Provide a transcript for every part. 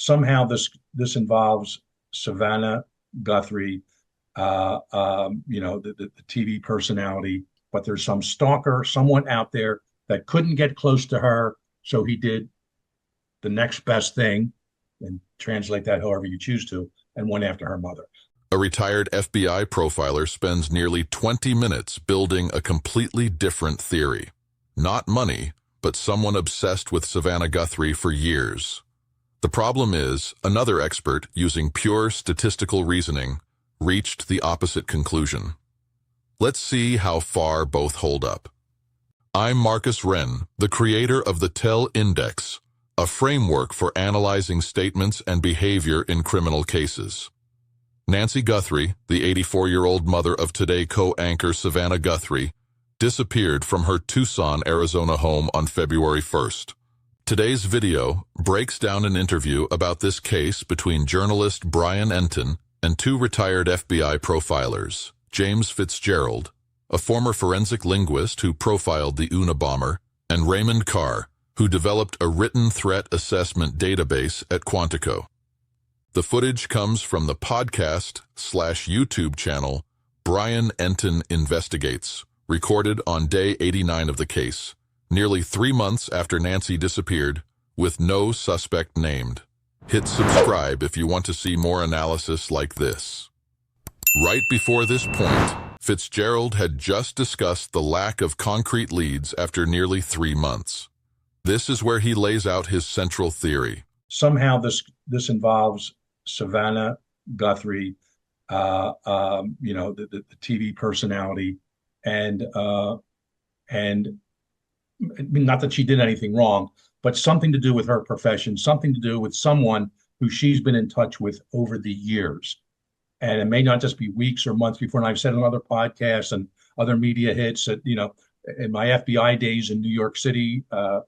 Somehow this involves Savannah Guthrie, the TV personality, but there's some stalker, someone out there that couldn't get close to her, so he did the next best thing, and translate that however you choose to, and went after her mother. A retired FBI profiler spends nearly 20 minutes building a completely different theory. Not money, but someone obsessed with Savannah Guthrie for years. The problem is, another expert, using pure statistical reasoning, reached the opposite conclusion. Let's see how far both hold up. I'm Marcus Wren, the creator of the Tell Index, a framework for analyzing statements and behavior in criminal cases. Nancy Guthrie, the 84-year-old mother of Today co-anchor Savannah Guthrie, disappeared from her Tucson, Arizona home on February 1st. Today's video breaks down an interview about this case between journalist Brian Entin and two retired FBI profilers, James Fitzgerald, a former forensic linguist who profiled the Unabomber, and Raymond Carr, who developed a written threat assessment database at Quantico. The footage comes from the podcast/YouTube channel Brian Entin Investigates, recorded on day 89 of the case, nearly 3 months after Nancy disappeared, with no suspect named. Hit subscribe if you want to see more analysis like this. Right before this point, Fitzgerald had just discussed the lack of concrete leads after nearly 3 months. This is where he lays out his central theory. Somehow this involves Savannah Guthrie, the TV personality, and not that she did anything wrong, but something to do with her profession, something to do with someone who she's been in touch with over the years. And it may not just be weeks or months before. And I've said on other podcasts and other media hits that, in my FBI days in New York City, I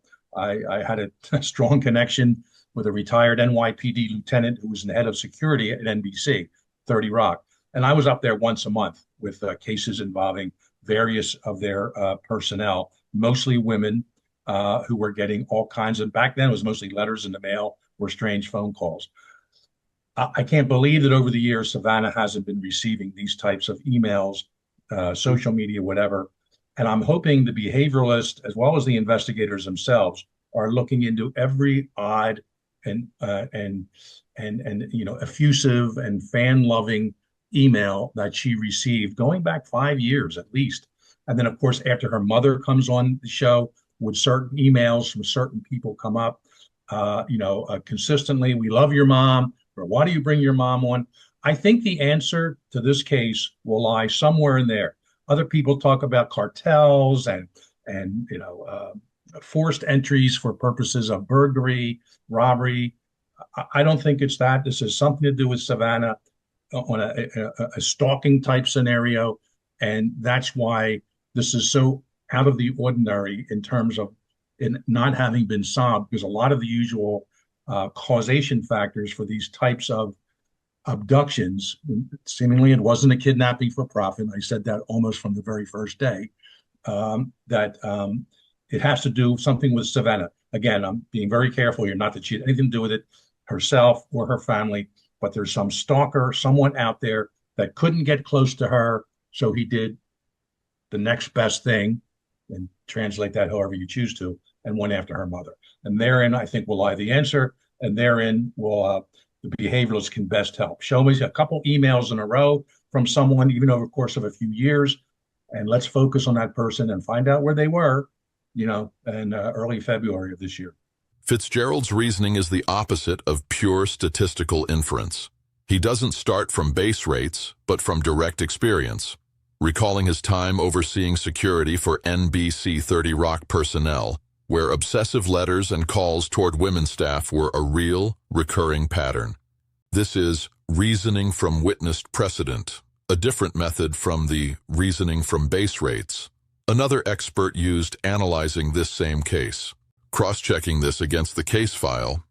had a strong connection with a retired NYPD lieutenant who was the head of security at NBC, 30 Rock. And I was up there once a month with cases involving various of their personnel, mostly women who were getting all kinds of, back then it was mostly letters in the mail or strange phone calls. I can't believe that over the years, Savannah hasn't been receiving these types of emails, social media, whatever. And I'm hoping the behavioralists, as well as the investigators themselves, are looking into every odd and effusive and fan-loving email that she received going back 5 years at least. And then, of course, after her mother comes on the show, would certain emails from certain people come up, consistently, we love your mom, or why do you bring your mom on? I think the answer to this case will lie somewhere in there. Other people talk about cartels and forced entries for purposes of burglary, robbery. I don't think it's that. This has something to do with Savannah on a stalking type scenario. And that's why this is so out of the ordinary in terms of it not having been solved, because a lot of the usual causation factors for these types of abductions, seemingly it wasn't a kidnapping for profit. I said that almost from the very first day, it has to do something with Savannah. Again, I'm being very careful here, not that she had anything to do with it herself or her family, but there's some stalker, someone out there that couldn't get close to her, so he did the next best thing, and translate that however you choose to, and went after her mother. And therein, I think, will lie the answer, and therein will the behavioralists can best help. Show me a couple emails in a row from someone, even over the course of a few years, and let's focus on that person and find out where they were, in early February of this year. Fitzgerald's reasoning is the opposite of pure statistical inference. He doesn't start from base rates, but from direct experience. Recalling his time overseeing security for NBC 30 Rock personnel, where obsessive letters and calls toward women staff were a real, recurring pattern. This is reasoning from witnessed precedent, a different method from the reasoning from base rates. Another expert used analyzing this same case. Cross-checking this against the case file,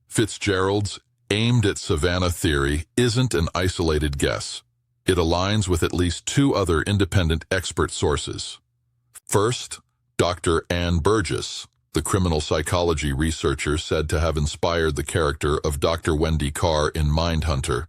Fitzgerald's aimed at Savannah theory isn't an isolated guess. It aligns with at least 2 other independent expert sources. First, Dr. Ann Burgess, the criminal psychology researcher said to have inspired the character of Dr. Wendy Carr in Mindhunter.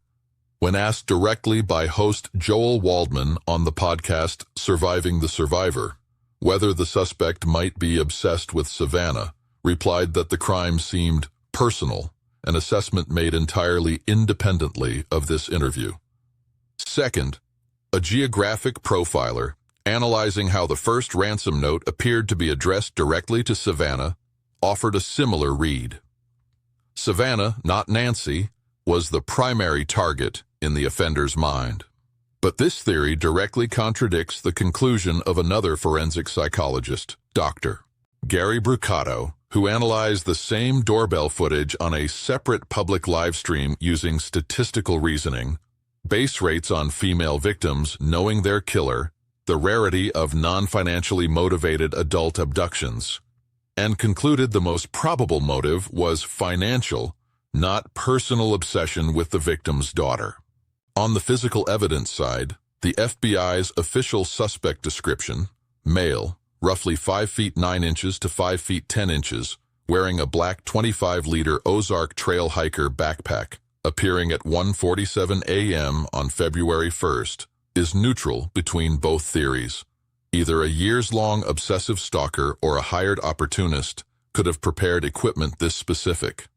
When asked directly by host Joel Waldman on the podcast Surviving the Survivor whether the suspect might be obsessed with Savannah, replied that the crime seemed personal, an assessment made entirely independently of this interview. Second, a geographic profiler, analyzing how the first ransom note appeared to be addressed directly to Savannah, offered a similar read. Savannah, not Nancy, was the primary target in the offender's mind. But this theory directly contradicts the conclusion of another forensic psychologist, Dr. Gary Brucato, who analyzed the same doorbell footage on a separate public live stream using statistical reasoning, base rates on female victims knowing their killer, the rarity of non-financially motivated adult abductions, and concluded the most probable motive was financial, not personal obsession with the victim's daughter. On the physical evidence side, the FBI's official suspect description, male, roughly 5 feet 9 inches to 5 feet 10 inches, wearing a black 25-liter Ozark Trail hiker backpack, appearing at 1:47 a.m. on February 1st, is neutral between both theories. Either a years-long obsessive stalker or a hired opportunist could have prepared equipment this specific.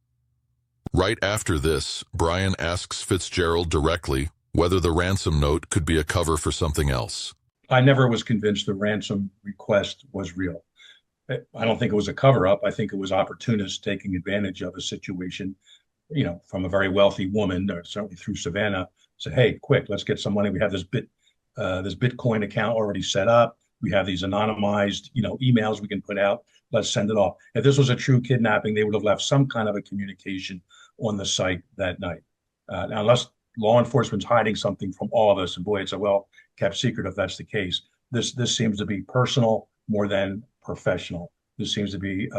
Right after this, Brian asks Fitzgerald directly whether the ransom note could be a cover for something else. I never was convinced the ransom request was real. I don't think it was a cover-up. I think it was opportunists taking advantage of a situation, from a very wealthy woman, or certainly through Savannah, said, "Hey, quick, let's get some money. We have this Bitcoin account already set up. We have these anonymized, emails we can put out. Let's send it off." If this was a true kidnapping, they would have left some kind of a communication on the site that night. Now, unless law enforcement's hiding something from all of us, and boy, it's a well-kept secret if that's the case. This seems to be personal more than professional. This seems to be,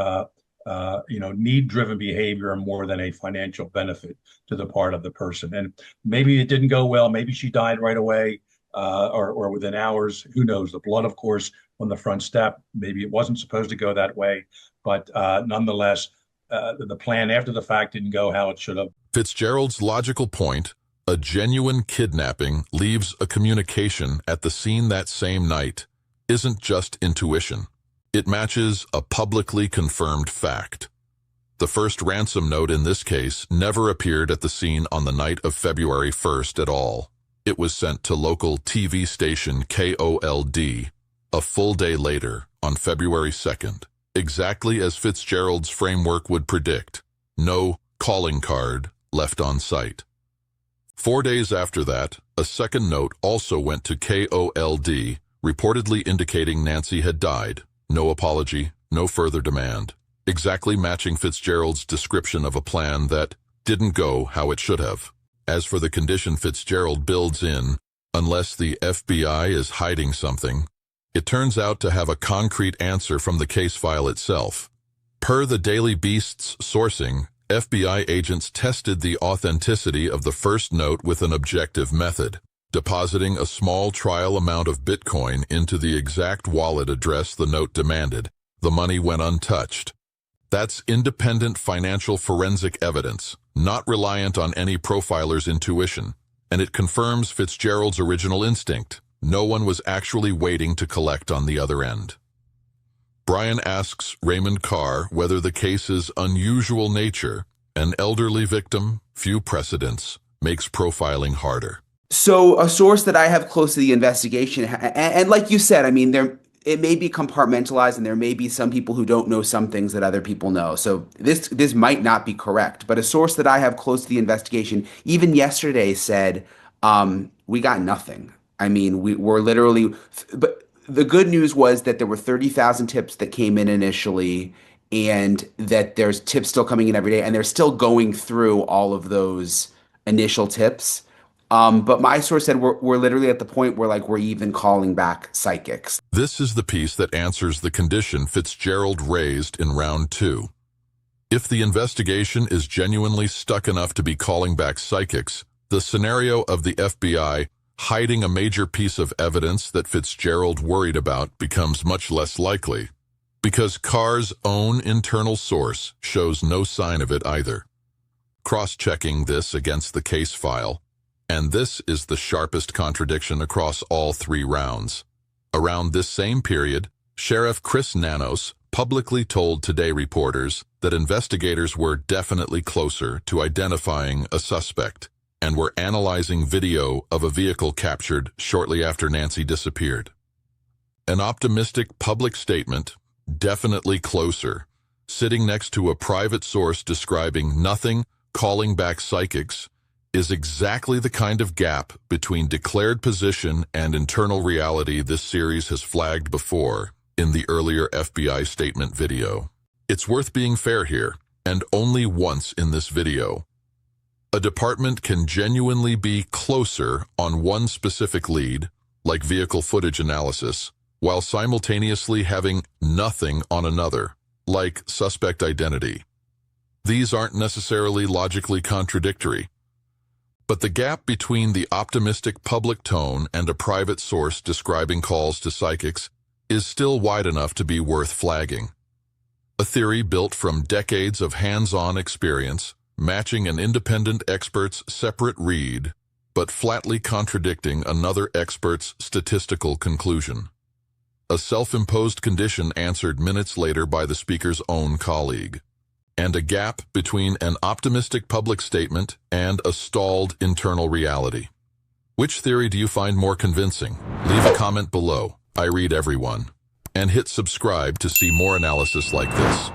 need-driven behavior more than a financial benefit to the part of the person. And maybe it didn't go well. Maybe she died right away, or within hours. Who knows? The blood, of course, on the front step. Maybe it wasn't supposed to go that way, but nonetheless, the plan after the fact didn't go how it should have. Fitzgerald's logical point, a genuine kidnapping leaves a communication at the scene that same night, isn't just intuition. It matches a publicly confirmed fact. The first ransom note in this case never appeared at the scene on the night of February 1st at all. It was sent to local TV station KOLD a full day later, on February 2nd, exactly as Fitzgerald's framework would predict. No calling card left on site. 4 days after that, a second note also went to KOLD, reportedly indicating Nancy had died. No apology, no further demand. Exactly matching Fitzgerald's description of a plan that didn't go how it should have. As for the condition Fitzgerald builds in, unless the FBI is hiding something, it turns out to have a concrete answer from the case file itself. Per the Daily Beast's sourcing, FBI agents tested the authenticity of the first note with an objective method, depositing a small trial amount of Bitcoin into the exact wallet address the note demanded. The money went untouched. That's independent financial forensic evidence, not reliant on any profiler's intuition, and it confirms Fitzgerald's original instinct. No one was actually waiting to collect on the other end. Brian asks Raymond Carr whether the case's unusual nature, an elderly victim, few precedents, makes profiling harder. So a source that I have close to the investigation, and like you said, I mean, it may be compartmentalized and there may be some people who don't know some things that other people know. So this might not be correct, but a source that I have close to the investigation, even yesterday said, we got nothing. I mean, we're literally, but the good news was that there were 30,000 tips that came in initially, and that there's tips still coming in every day, and they're still going through all of those initial tips. But my source said we're literally at the point where we're even calling back psychics. This is the piece that answers the condition Fitzgerald raised in round 2. If the investigation is genuinely stuck enough to be calling back psychics, the scenario of the FBI hiding a major piece of evidence that Fitzgerald worried about becomes much less likely. because Carr's own internal source shows no sign of it either. Cross-checking this against the case file, and this is the sharpest contradiction across all 3 rounds. Around this same period, Sheriff Chris Nanos publicly told Today reporters that investigators were definitely closer to identifying a suspect and were analyzing video of a vehicle captured shortly after Nancy disappeared. An optimistic public statement, definitely closer, sitting next to a private source describing nothing, calling back psychics, is exactly the kind of gap between declared position and internal reality this series has flagged before in the earlier FBI statement video. It's worth being fair here, and only once in this video. A department can genuinely be closer on one specific lead, like vehicle footage analysis, while simultaneously having nothing on another, like suspect identity. These aren't necessarily logically contradictory, but the gap between the optimistic public tone and a private source describing calls to psychics is still wide enough to be worth flagging. A theory built from decades of hands-on experience, matching an independent expert's separate read, but flatly contradicting another expert's statistical conclusion. A self-imposed condition answered minutes later by the speaker's own colleague. And a gap between an optimistic public statement and a stalled internal reality. Which theory do you find more convincing? Leave a comment below. I read everyone. And hit subscribe to see more analysis like this.